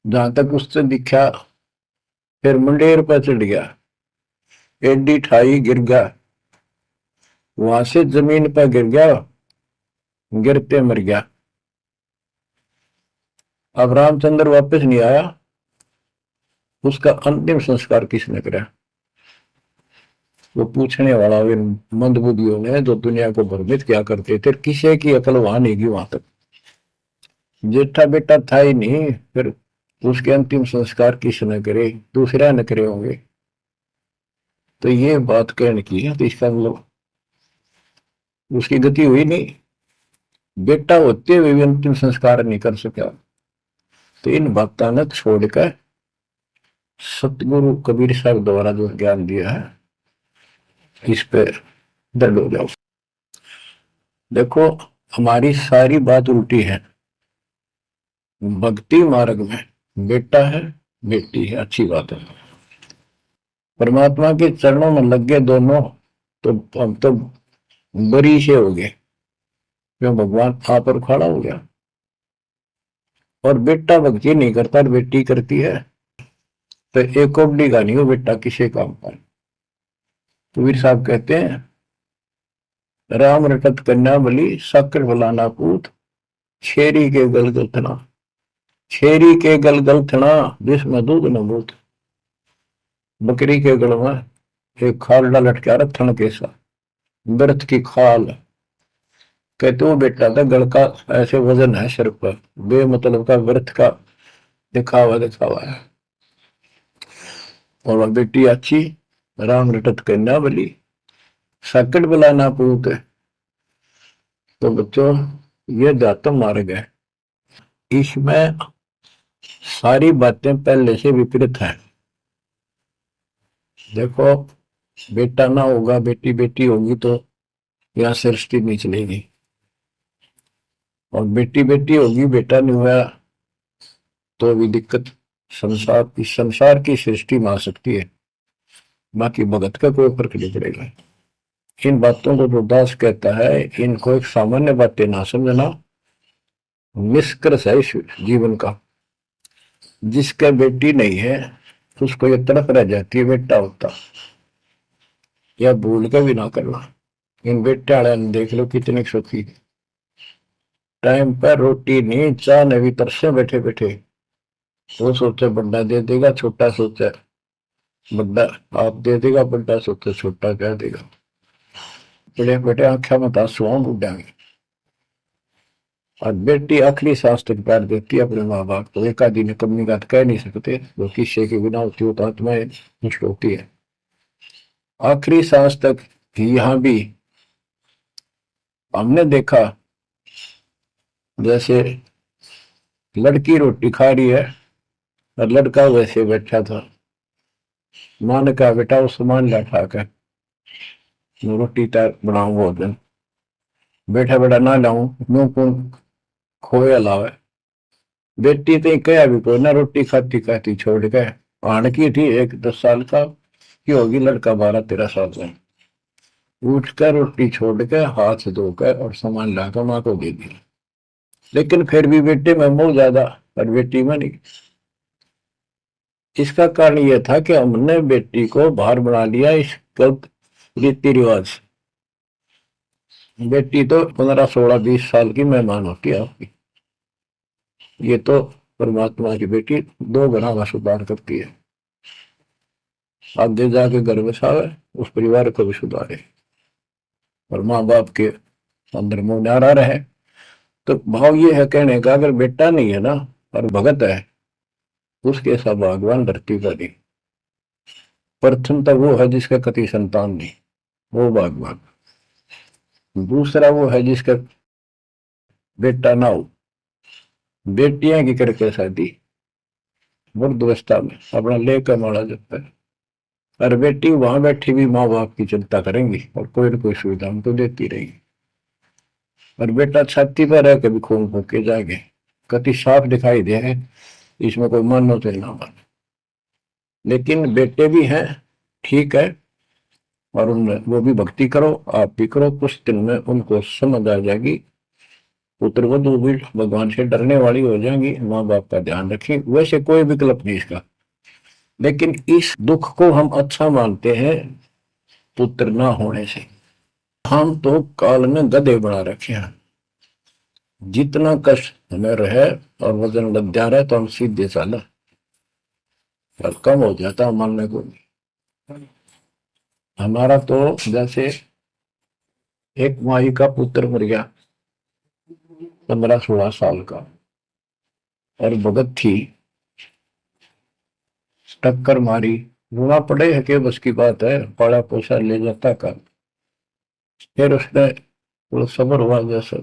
जहां तक उससे दिखा, फिर मुंडेर पर चढ़ गया, एडी ठाई गिर गया, वहां से जमीन पर गिर गया, गिरते मर गया। अब रामचंद्र वापस नहीं आया। उसका अंतिम संस्कार किसने करा? वो पूछने वाला मंदबुद्धियों ने, जो दुनिया को भ्रमित क्या करते थे, किसी की अकल वहां नहीं गई वहां तक। जेठा बेटा था ही नहीं, फिर उसके अंतिम संस्कार किसने करे? दूसरा न करे होंगे। तो ये बात कहने की है, तो इसका मतलब उसकी गति हुई नहीं, बेटा होते हुए भी अंतिम संस्कार नहीं कर सका। तो इन बातों ने छोड़कर सतगुरु कबीर साहब द्वारा जो ज्ञान दिया है, इस पे दंड हो जाओ। देखो, हमारी सारी बात उल्टी है। भक्ति मार्ग में बेटा है, बेटी है, अच्छी बात है। परमात्मा के चरणों में लग गए दोनों, तो हम तो बरी से हो गए, क्यों? भगवान आप पर खड़ा हो गया। और बेटा भक्ति नहीं करता, बेटी करती है, तो एक कोबड़ी का नहीं हो बेटा किसी काम का। कबीर साहब कहते हैं, राम रटत कन्या बलि, शक्र फलाना पूत, छेरी के गलगल थना, छेरी के गलगल थना, जिसमें दूध न मूत। बकरी के गल में एक खाल लटका रहा थन के साथ, व्रत की खाल। कहते वो बेटा था गल का ऐसे वजन है सिर पर, बेमतलब का व्रत का दिखावा है। और वह बेटी अच्छी, राम रटत कन्या बली, सकट बुलाना पूत। तो बच्चों, ये दातम मार्ग है, इसमें सारी बातें पहले से विपरीत हैं। देखो, बेटा ना होगा, बेटी बेटी होगी, तो यहाँ सृष्टि नहीं चलेगी। और बेटी बेटी होगी, बेटा नहीं हुआ तो भी दिक्कत संसार की सृष्टि में आ सकती है। बाकी भगत का कोई फर्क नहीं पड़ेगा। इन बातों को जो दास कहता है, इनको एक सामान्य बातें ना समझना, निष्कर्ष है इस जीवन का। जिसका बेटी नहीं है, उसको ये तड़प रह जाती है बेटा होता, या भूल के भी ना करना। इन बेटे वाले ने देख लो कितने सुखी, टाइम पर रोटी नहीं, चाह नहीं तरसे बैठे बैठे। वो सोचे बड़ा दे देगा, छोटा सोचे बड़ा आप दे देगा, बड़ा सोचे छोटा कह देगा। बड़े बेटे आख्या मत आंसू बुढ़ा में। और बेटी आखिरी सांस तक प्यार देती है अपने माँ बाप को। एक आदि ने कमी बात कह नहीं सकते, वो किस्से के बिना होती हो तो आत्माएं नष्ट होती है। आखिरी सांस तक यहाँ भी हमने देखा, जैसे लड़की रोटी खा रही है और लड़का वैसे बैठा था। माँ ने कहा बेटा वो सामान ला खा कर, रोटी तैयार बनाऊ भोजन। बैठा बेटा ना लाऊं, मुंह कौन खोया लावे। बेटी तो कहा भी कोई ना, रोटी खाती खाती छोड़ के आन की थी, एक 10 साल का की होगी, लड़का 12-13 साल का। उठ कर रोटी छोड़ के हाथ धोकर और सामान लाकर माँ को दे दिया। लेकिन फिर भी बेटे में मोह ज्यादा और बेटी में नहीं। इसका कारण यह था कि हमने बेटी को बाहर बना लिया इस गलत रीति रिवाज। बेटी तो 15-16-20 साल की मेहमान होती है आपकी। ये तो परमात्मा की बेटी 2 गुना का सुधार करती है। आगे जाके घर बसावे, उस परिवार को भी सुधारे और माँ बाप के अंदर मोह न्यारा रहे। तो भाव ये है कहने का, अगर बेटा नहीं है ना और भगत है, उसके ऐसा भगवान धरती पर नहीं। प्रथम तो वो है जिसका कति संतान नहीं, वो भगवान। दूसरा वो है जिसका बेटा ना हो, बेटियां की करके शादी वृद्धावस्था में अपना लेकर माड़ा जब है। और बेटी वहां बैठी भी माँ बाप की चिंता करेंगी और कोई न कोई सुविधा उनको देती रहेगी। और बेटा छाती पर है, कभी खून फूके जाएंगे, कति साफ दिखाई दे है, इसमें कोई मानो तो ना मान। लेकिन बेटे भी हैं, ठीक है, और उनमें वो भी भक्ति करो, आप भी करो, कुछ दिन में उनको समझ आ जाएगी। पुत्र वधु भी भगवान से डरने वाली हो जाएंगी, माँ बाप का ध्यान रखें। वैसे कोई विकल्प नहीं इसका, लेकिन इस दुख को हम अच्छा मानते हैं पुत्र ना होने से। हम तो काल में गधे बना रखे हैं। जितना कष्ट हमें रहे और वजन लग जा रहा है तो हम सीधे साला और कम हो जाता मानने को नहीं। हमारा तो जैसे एक माई का पुत्र मर गया 15-16 साल का, और भगत थी, टक्कर मारी, रोना पड़े है कि बस की बात है, पाला पोसा ले जाता का। फिर उसने वो सबर हुआ जैसे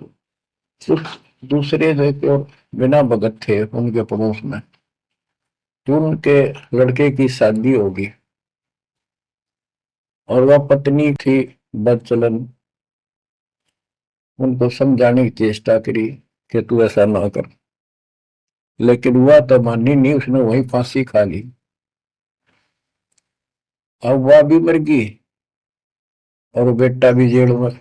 उस दूसरे जो बिना भगत थे उनके पड़ोस में, तो उनके लड़के की शादी होगी और वह पत्नी थी बदचलन। उनको समझाने की चेष्टा करी कि तू ऐसा ना कर, लेकिन वह तो मानी नहीं, उसने वही फांसी खा ली। अब वह भी मर गई और बेटा भी जेल में,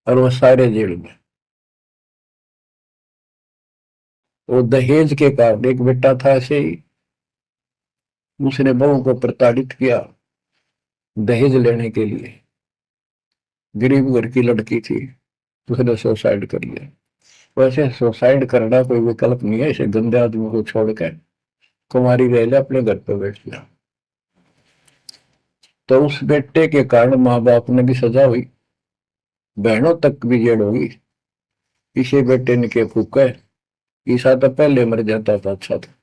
और वह सारे जेल में। वो दहेज के कारण, एक बेटा था ऐसे ही, उसने बहू को प्रताड़ित किया दहेज लेने के लिए। गरीब घर की लड़की थी, उसने सुसाइड कर लिया। वैसे सुसाइड करना कोई विकल्प नहीं है, इसे गंदे आदमी को छोड़कर कुमारी रह ले, अपने घर पर बैठ गया। तो उस बेटे के कारण माँ बाप ने भी सजा हुई, बहनों तक भी जेल होगी। इसे बेटे ने के फूका, ईसा तो पहले मर जाता था, अच्छा था।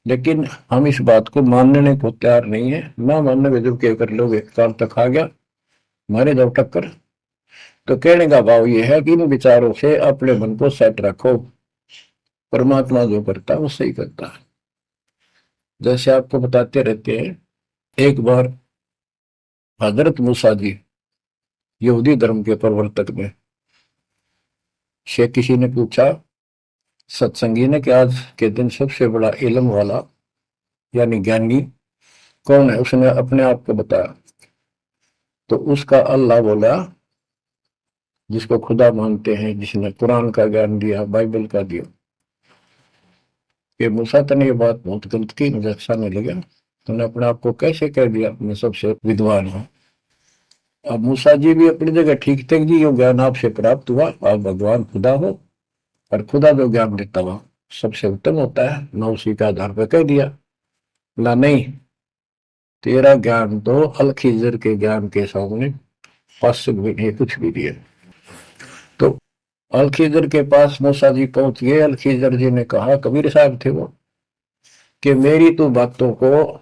लेकिन हम इस बात को मानने को तैयार नहीं है। ना मानने में जब क्या कर लोगे, काल तक आ गया मारे दो टक्कर। तो कहने का भाव ये है कि इन विचारों से अपने मन को सेट रखो, परमात्मा जो करता है वो सही करता है। जैसे आपको बताते रहते हैं, एक बार हजरत मूसा जी, यहूदी धर्म के प्रवर्तक में, से किसी ने पूछा सत्संगी ने कि आज के दिन सबसे बड़ा इल्म वाला यानी ज्ञानी कौन है। उसने अपने आप को बताया, तो उसका अल्लाह बोला, जिसको खुदा मानते हैं, जिसने कुरान का ज्ञान दिया, बाइबल का दिया। कि मूसा तने ये बात बहुत गलत की, मुझे अच्छा नहीं लगा, तूने अपने आप को कैसे कह दिया मैं सबसे विद्वान हूं। अब मूसा जी भी अपनी जगह ठीक थे जी, ये ज्ञान आपसे प्राप्त हुआ, आप भगवान खुदा हो, और खुदा जो ज्ञान देता हुआ सबसे उत्तम होता है, मैं उसी के आधार पर कह दिया। ना नहीं, तेरा ज्ञान तो अलखिजर के ज्ञान के सामने पास भी नहीं, कुछ भी नहीं है। तो अलखीजर के पास मूसा जी पहुंच गए। अलखीजर जी ने कहा, कबीर साहब थे वो, कि मेरी तो बातों को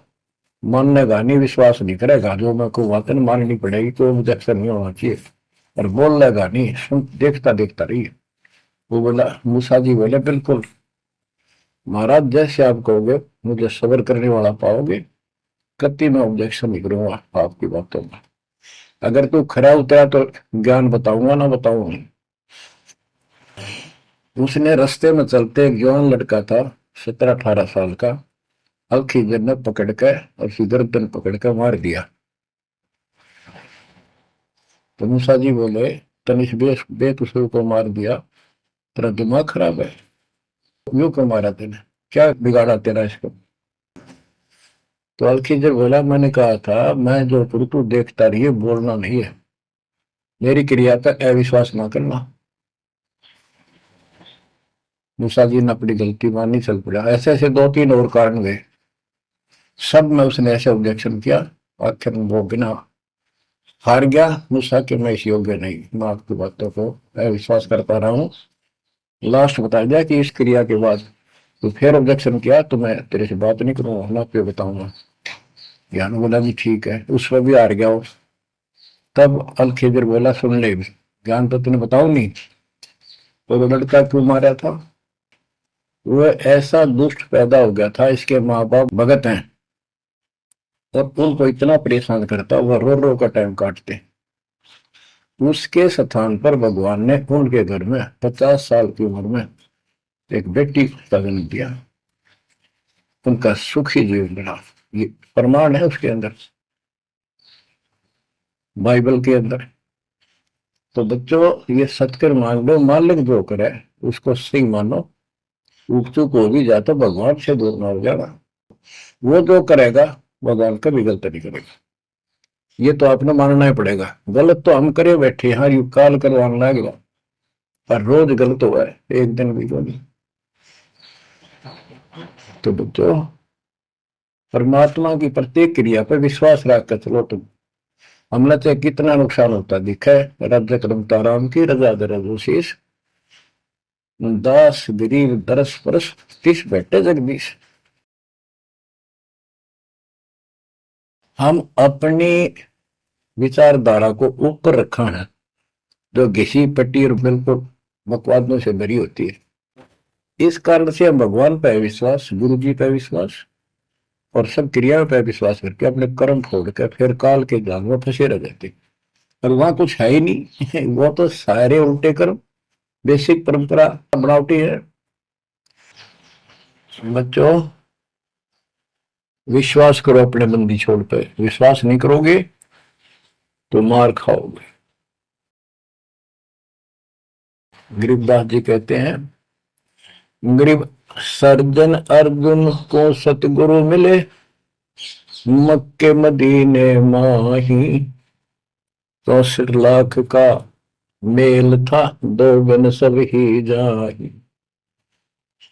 माननेगा नहीं, विश्वास नहीं करेगा, जो मैं को बातें माननी पड़ेगी, कोई ऑब्जेक्शन नहीं होना चाहिए, और बोल लेगा नहीं, सुन देखता देखता रही। वो बोला, मूसा जी बोले, बिल्कुल महाराज, जैसे आप कहोगे, मुझे सब्र करने वाला पाओगे, कति मैं ऑब्जेक्शन नहीं करूंगा आपकी बातों में। अगर तू खरा उतरा तो ज्ञान बताऊंगा, ना बताऊंगा। उसने रास्ते में चलते एक जवान लड़का था, 17-18 साल का। अलखीजर ने पकड़ के और उसकी गर्दन पकड़ के मार दिया। तो मूसा जी बोले, तनिष बेकसूर को मार दिया, तेरा दिमाग खराब है, यूं क्यों मारा तेने, क्या बिगाड़ा तेरा इसको। तो अलखीजर बोला, मैंने कहा था मैं जो करूँ तू देखता रहिए, बोलना नहीं है, मेरी क्रिया का अविश्वास ना करना। मूसा जी ने अपनी गलती मानी, चल पड़ा। ऐसे ऐसे 2-3 और कारण गए, सब में उसने ऐसे ऑब्जेक्शन किया। आखिर में वो बिना हार गया। मूसा कि मैं इस योग्य नहीं, मैं आपकी बातों को अविश्वास करता रहा हूँ। लास्ट बता दिया कि इस क्रिया के बाद तो फिर ऑब्जेक्शन किया तो मैं तेरे से बात नहीं करूंगा, ना पे बताऊंगा। ज्ञान बोला भी ठीक है, उस पर भी हार गया वो। तब अल खिजर बोला, सुन ले, ज्ञान तो तुमने बताऊ नहीं, तो लड़का क्यों मारा था। वो ऐसा दुष्ट पैदा हो गया था, इसके माँ बाप भगत हैं और उनको इतना परेशान करता, वह रो रो का टाइम काटते। उसके स्थान पर भगवान ने उनके घर में 50 साल की उम्र में एक बेटी का जन्म दिया। उनका सुखी जीवन रहा। ये प्रमाण है उसके अंदर, बाइबल के अंदर। तो बच्चों, ये सत्कर मान लो, मालिक जो करे उसको सही मानो। ऊप चूक हो भी जाए तो भगवान से दूर ना हो जाना। वो जो करेगा भगवान कभी गलत नहीं करेगा, ये तो आपने मानना ही पड़ेगा। गलत तो हम करे बैठे, हाँ यू काल करवाने लगेगा, पर रोज गलत हुआ है, एक दिन भी नहीं। तो बच्चों, परमात्मा की प्रत्येक क्रिया पर विश्वास रख कर चलो तुम। हमला चाहे कितना नुकसान होता दिखे, रज करमता राम की रजा दरशीष, दास गरीब दरस परस तिस बैठे जगदीश। हम अपनी विचारधारा को ऊपर रखा है, जो घिसी पट्टी और बिल्कुल बकवादों से भरी होती है। इस कारण से हम भगवान पर विश्वास, गुरु जी पर विश्वास और सब क्रियाओं पर विश्वास करके अपने कर्म छोड़ कर फिर काल के जाल में फंसे रह जाते। और वहां कुछ है ही नहीं वो तो सारे उल्टे कर्म, बेसिक परंपरा बनावटी है। बच्चों, विश्वास करो अपने बंदी छोड़ पे, विश्वास नहीं करोगे तो मार खाओगे। गरीबदास जी कहते हैं, गरीब सर्जन अर्जुन को सतगुरु मिले, मक्के मदीने माही, 64 लाख का मेल था, दो बन सब ही जाही।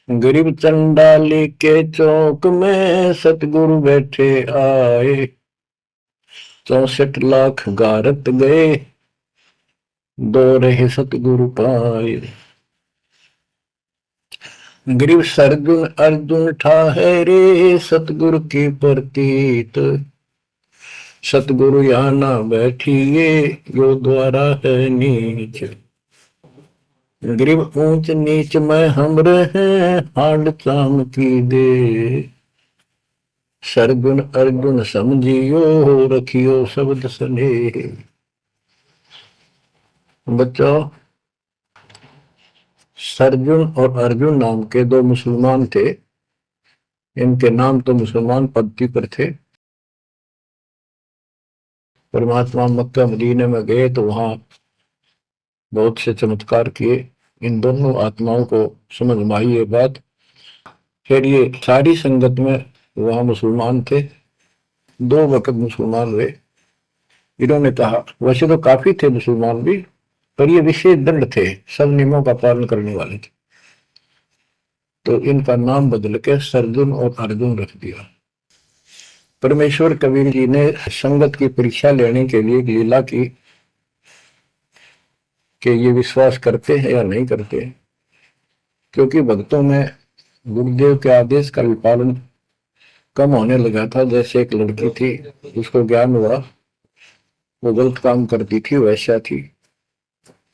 गरीब चंडाली के चौक में सतगुरु बैठे आए, 64 लाख गारत गए, दो रहे सतगुरु पाए। गरीब सरजुन अर्जुन ठाहरे, सतगुरु की प्रतीत, सतगुरु यहाँ ना बैठिए, यो द्वारा है नीच। गरीब ऊंच नीच में हम रहे, हाड चाम की दे, सरगुन अर्जुन समझियो, रखियो शब्द स्नेह। बच्चों, सरजुन और अर्जुन नाम के 2 मुसलमान थे। इनके नाम तो मुसलमान पद्धति पर थे। परमात्मा मक्का मदीने में गए तो वहां बहुत से चमत्कार किए। इन दोनों आत्माओं को समझ में आई ये बात। फिर ये सारी संगत में वहां मुसलमान थे, 2 वक्त मुसलमान हुए। इन्होंने कहा, वैसे तो काफी थे मुसलमान भी, पर ये विशेष दंड थे, सब नियमों का पालन करने वाले थे। तो इनका नाम बदल के सरजुन और अर्जुन रख दिया। परमेश्वर कबीर जी ने संगत की परीक्षा लेने के लिए एक लीला की। कि ये विश्वास करते हैं या नहीं करते हैं। क्योंकि भक्तों में गुरुदेव के आदेश का भी पालन कम होने लगा था। जैसे एक लड़की थी, उसको ज्ञान हुआ वो गलत काम करती थी, वैसा थी।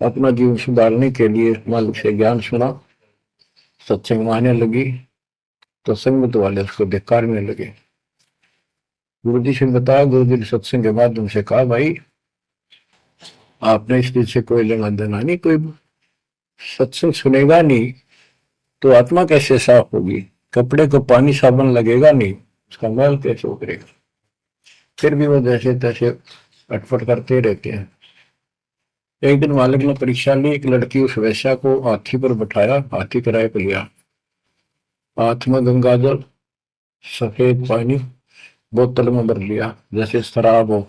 अपना जीवन सुधारने के लिए मालिक से ज्ञान सुना, सत्संग मानने लगी, तो संगत वाले उसको धिक्कारने लगे। गुरु जी से बताया, गुरु जी ने सत्संग के माध्यम से कहा, भाई आपने इस चीज से कोई लेना देना नहीं, कोई सत्संग सुनेगा नहीं तो आत्मा कैसे साफ होगी, कपड़े को पानी साबुन लगेगा नहीं, उसका मैल कैसे उतरेगा। फिर भी वो जैसे तैसे अटपट करते रहते हैं। एक दिन मालिक ने परीक्षा ली, एक लड़की उस वैश्या को हाथी पर बैठाया, हाथी किराए पर लिया, हाथ में गंगाजल सफेद पानी बोतल में भर लिया जैसे शराब हो,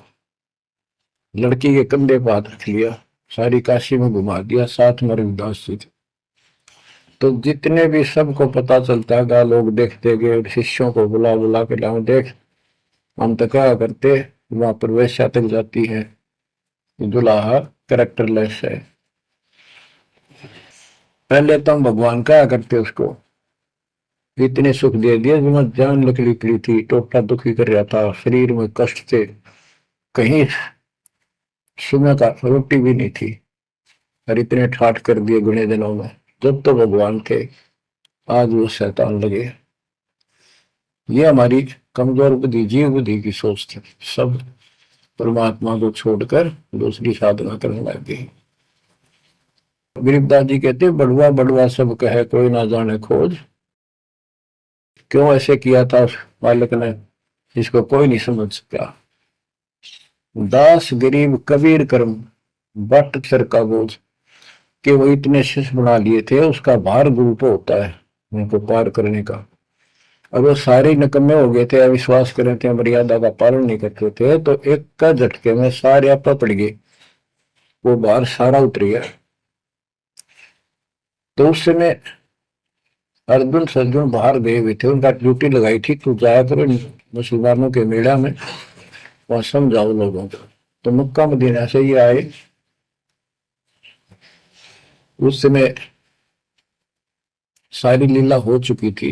लड़की के कंधे पर हाथ रख लिया, सारी काशी में घुमा दिया, साथ में रविदास जी थे। तो जितने भी सबको पता चलता है, लोग देखते गए, शिष्यों को बुला बुला के लाओ, देख हम तो क्या करते, वहां पर वैश्या तक जाती है, दुल्हा कैरेक्टरलेस है। पहले तो हम भगवान क्या करते उसको, इतने सुख दे दिए, जान निकली पड़ी थी, टोटा दुखी कर रहा था, शरीर में कष्ट थे, कहीं सुबह का रोटी भी नहीं थी, और इतने ठाठ कर दिए गुने दिनों में। जब तो भगवान थे, आज वो शैतान लगे। ये हमारी कमजोर बुद्धि, जीव बुद्धि की सोच थी। सब परमात्मा को छोड़कर दूसरी साधना करने लग गई। गरीबदास जी कहते, बड़ुआ बड़ुआ सब कहे कोई ना जाने खोज। क्यों ऐसे किया था मालिक ने, इसको कोई नहीं समझ सका। दास गरीब कबीर कर्म बट सर का बोझ, कि वो इतने शिष्य बना लिए थे, उसका भार गुरु पे होता है उनको पार करने का। अब वो सारे नकम्मे हो गए थे, अविश्वास कर रहे थे, मर्यादा का पालन नहीं करते थे, तो एक का झटके में सारे आपा पड़ गए, वो भार सारा उतर गया। तो उस समय अर्जुन सज्जन बाहर गए हुए थे, उनका ड्यूटी लगाई थी, तो जाया करो मुसलमानों के मेला में, वहां समझाओ लोगों को। तो मक्का मदीना से ये आए। उस समय सारी लीला हो चुकी थी,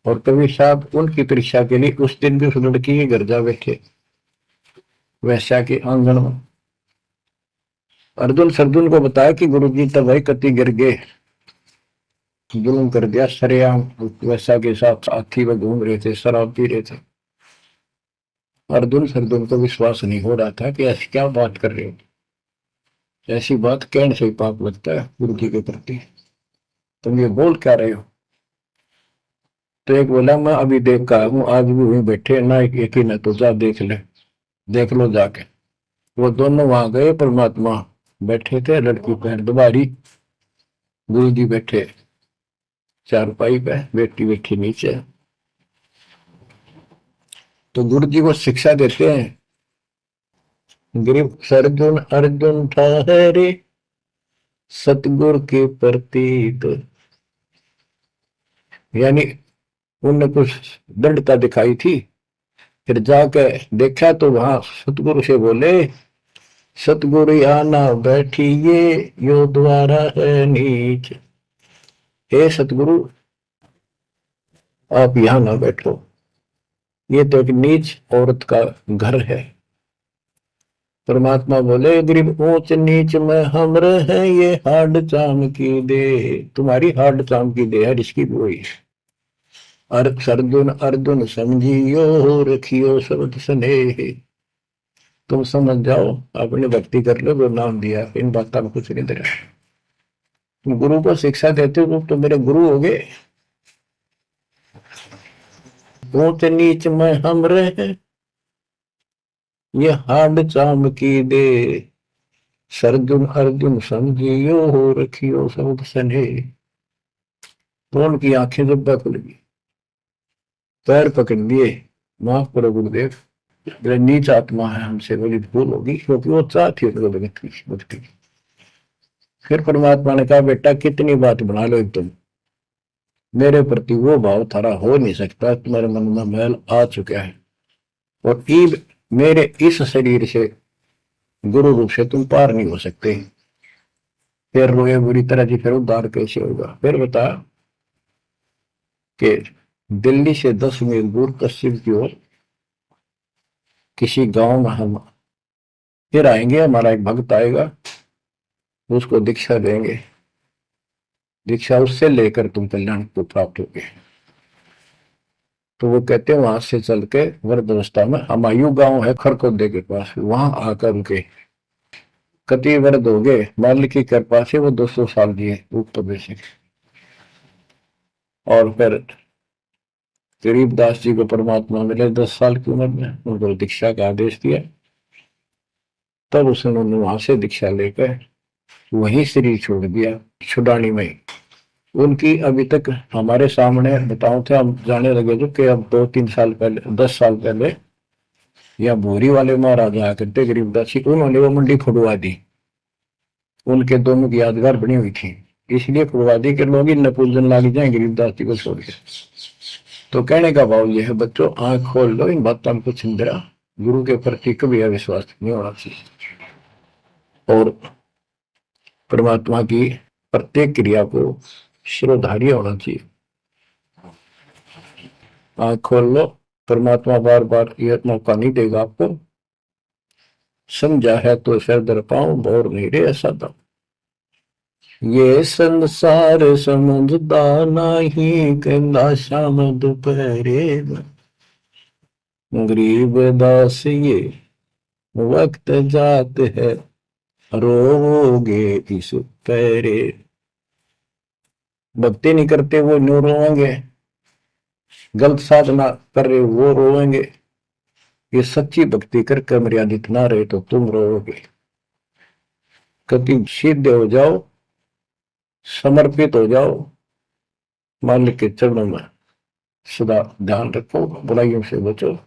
और कबीर साहब उनकी परीक्षा के लिए उस दिन भी उस लड़की के घर जा बैठे, वैश्या के आंगन में। अर्जुन सरजुन को बताया कि गुरु जी तब भाई कति गिर गए, जुल्म कर दिया सरेआम, वैश्या के साथ साथी में घूम रहे थे, शराब पी रहे थे। अर्जुन सरजुन को विश्वास नहीं हो रहा था कि ऐसी क्या बात कर रहे हो, ऐसी बात कहने से ही पाप लगता है गुरु जी के प्रति, तुम ये बोल क्या रहे हो। तो एक बोला, मैं अभी देख का हूँ, आज भी वहीं बैठे ना, एक ही न, तो जा देख ले, देख लो जाके। वो दोनों वहां गए, परमात्मा बैठे थे, लड़की पैर दुबारी, गुरु जी बैठे चारपाई पे, बेटी बैठी नीचे। तो गुरु जी को शिक्षा देते हैं, गरीब सरजुन अर्जुन ठहरे सतगुरु के प्रतीत, यानी उनने कुछ दृढ़ता दिखाई थी, फिर जाके देखा तो वहां सतगुरु से बोले, सतगुरु यहाँ ना बैठिए, यो द्वारा है नीच। हे सतगुरु आप यहाँ ना बैठो, ये तो एक नीच औरत का घर है। परमात्मा बोले, गरीब ऊंच नीच में हम रहे, ये हाड चाम की दे, तुम्हारी हाड चाम की दे है, इसकी भी वही। अर्जुन अर्जुन समझियो, रखियो शब्द स्नेह, तुम समझ जाओ, अपनी भक्ति कर लो, जो नाम दिया, इन बातों में कुछ नहीं दे रहा। तुम गुरु को शिक्षा देते हो तो मेरे गुरु हो गए। ऊंच नीच में हम रहे, ये हाड चाम की दे, सरजुन अर्जुन समझियो, रखियो शब्द स्नेह। तो उनकी आंखें जब खुल गई, पैर पकड़ लिए, माफ करो गुरुदेव, मेरे नीच आत्मा है, हमसे बड़ी भूल होगी, क्योंकि वो चाहती है भक्ति। फिर परमात्मा ने कहा, बेटा कितनी बात बना लो तुम, मेरे प्रति वो भाव थारा हो नहीं सकता, तुम्हारे मन में मैल आ चुका है, और ईब मेरे इस शरीर से गुरु रूप से तुम पार नहीं हो सकते। फिर रोए बुरी तरह जी, फिर उद्धार कैसे होगा? फिर बता कि दिल्ली से 10 मील दूर पश्चिम की ओर किसी गांव में हम फिर आएंगे, हमारा एक भक्त आएगा, उसको दीक्षा देंगे, दीक्षा उससे लेकर तुम कल्याण को प्राप्त होगे। तो वो कहते हैं वहां से चल के वृद्धावस्था में हमायूं गांव है खरकोदे के पास, वहां आकर उनके कति वृद्ध हो गए, मालिक की कृपा से वो 200 साल जिए ऊपर से। और फिर गरीबदास जी को परमात्मा मिले 10 साल की उम्र में, उनको दीक्षा का आदेश दिया। तब उसने वहां से दीक्षा लेकर वही शरीर छोड़ दिया छुडानी में। उनकी अभी तक हमारे सामने बताओ थे, हम जाने लगे थे कि अब 2-3 साल पहले, 10 साल पहले, या भूरी वाले महाराज आया करते गरीबदास जी, उन्होंने वो मंडी खुदवा दी, उनके दोनों की यादगार बनी हुई थी, इसलिए खुदवा दी कि लोग इन पूजन लाग जाए गरीबदास जी को छोड़ के। तो कहने का भाव यह है बच्चों, आंख खोल लो, इन बातों में कुछ इंदिरा, गुरु के प्रति कभी अविश्वास नहीं होना चाहिए, और परमात्मा की प्रत्येक क्रिया को शिरोधार्य होना चाहिए। आंख खोल लो, परमात्मा बार बार यह मौका नहीं देगा आपको। समझा है तो सिर दर पाऊं, बोर नहीं रे ऐसा दम। ये संसार समझदा नहीं, कहना शाम दोपहरे गरीब दास ये वक्त जात है, रोओगे इस पैरे। भक्ति नहीं करते वो न्यू रोएंगे, गलत साधना कर रहे वो रोएंगे। ये सच्ची भक्ति करके मर्यादित ना रहे तो तुम रोओगे। कभी सीधे हो जाओ, समर्पित हो जाओ, मालिक के चरणों में सदा ध्यान रखो, बुराइयों से बचो,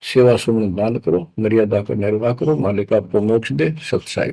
सेवा सुमन दान करो, मर्यादा का निर्वाह करो, मालिक आपको मोक्ष दे। सत्साई।